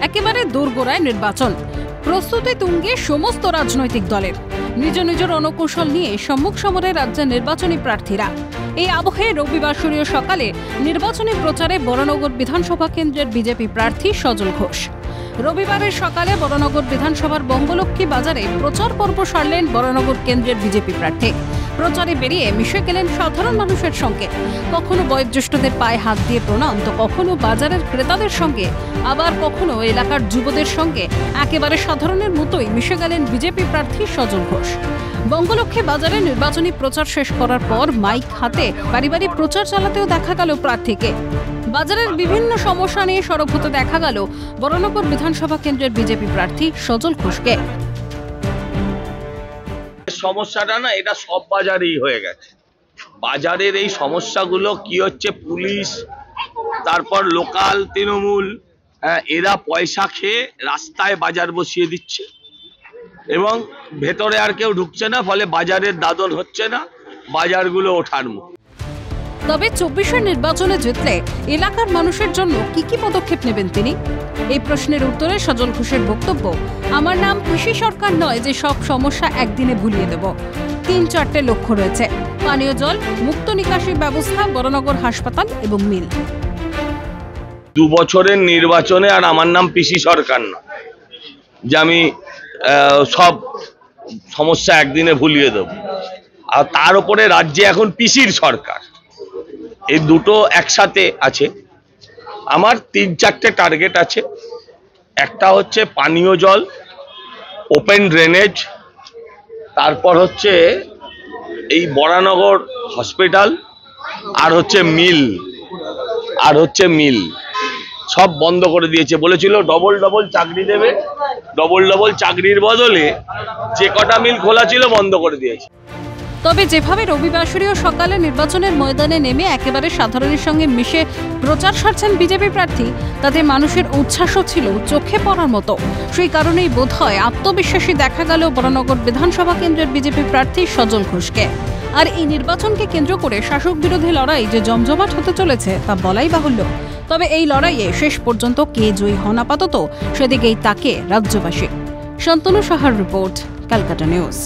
একেবারে দোরগোড়ায় নির্বাচন, প্রস্তুতি তুঙ্গে সমস্ত রাজনৈতিক দলের। নিজ নিজ রণকৌশল নিয়ে সম্মুখ সমরে রাজ্যের নির্বাচনী প্রার্থীরা। এই আবহে রবিবার সকালে নির্বাচনী প্রচারে বরানগর বিধানসভা কেন্দ্রের বিজেপি প্রার্থী সজল ঘোষ। রবিবারের সকালে বরানগর বিধানসভার বঙ্গলক্ষ্মী বাজারে প্রচার পর্ব সারলেন বরানগর কেন্দ্রের বিজেপি প্রার্থী। প্রচারে বেরিয়ে মিশে গেলেন সাধারণ মানুষের সঙ্গে। কখনো বয়োজ্যেষ্ঠদের পায়ে হাত দিয়ে প্রণাম, তো কখনো বাজারের ক্রেতাদের সঙ্গে, আবার কখনো এলাকার যুবদের সঙ্গে একেবারে সাধারণের মতোই মিশে গেলেন বিজেপি প্রার্থী সজল ঘোষ। বঙ্গলক্ষ্মী বাজারে নির্বাচনী প্রচার শেষ করার পর মাইক হাতে বাড়ি বাড়ি প্রচার চালাতেও দেখা গেল প্রার্থীকে। বাজারের বিভিন্ন সমস্যা নিয়ে সরব হতে দেখা গেল বরানগর বিধানসভা কেন্দ্রের বিজেপি প্রার্থী সজল ঘোষকে। সমস্যাটা না, এটা সব বাজারেই হয়ে গেছে। বাজারের এই সমস্যাগুলো কি হচ্ছে, পুলিশ, তারপর লোকাল তৃণমূল, এরা পয়সা খেয়ে রাস্তায় বাজার বসিয়ে দিচ্ছে এবং ভেতরে আর কেউ ঢুকছে না, ফলে বাজারের দাদন হচ্ছে না, বাজারগুলো ওঠার মুখ। তবে ২৪-এর নির্বাচনে জিতলে এলাকার মানুষের জন্য কি পদক্ষেপ নেবেন তিনি? এই প্রশ্নের উত্তরে সজল ঘোষের বক্তব্য, আমার নাম পিসি সরকার নয় যে সব সমস্যা একদিনে ভুলিয়ে দেব। ৩-৪টে লক্ষ্য রয়েছে: পানীয় জল, মুক্ত নিকাশি ব্যবস্থা, বরানগর হাসপাতাল এবং মিল। ২ বছরের নির্বাচনে আর আমার নাম পিসি সরকার নয় যে আমি সব সমস্যা একদিনে ভুলিয়ে দেব। আর তার উপরে রাজ্যে এখন পিসির সরকার, এই দুটো একসাথে আছে। আমার ৩-৪টে টার্গেট আছে। একটা হচ্ছে পানীয় জল, ওপেন ড্রেনেজ, তারপর হচ্ছে এই বরানগর হসপিটাল, আর হচ্ছে মিল সব বন্ধ করে দিয়েছে। বলেছিল ডবল চাকরি দেবে, ডবল চাকরির বদলে যে কটা মিল খোলা ছিল বন্ধ করে দিয়েছে। তবে যেভাবে রবিবার সকালে নির্বাচনের ময়দানে নেমে একেবারে সাধারণের সঙ্গে মিশে প্রচার সারছেন বিজেপি প্রার্থী, তাতে মানুষের উচ্ছ্বাসও ছিল চোখে পড়ার মতো। সেই কারণেই বোধহয় আত্মবিশ্বাসী দেখা গেল বরানগর বিধানসভা কেন্দ্রের বিজেপি প্রার্থী সজল ঘোষকে। আর এই নির্বাচনকে কেন্দ্র করে শাসক বিরোধী লড়াই যে জমজমাট হতে চলেছে তা বলাই বাহুল্য। তবে এই লড়াইয়ে শেষ পর্যন্ত কে জয়ী হন আপাতত সেদিকেই তাকে রাজ্যবাসী। শান্তনু সাহার রিপোর্ট, ক্যালকাটা নিউজ।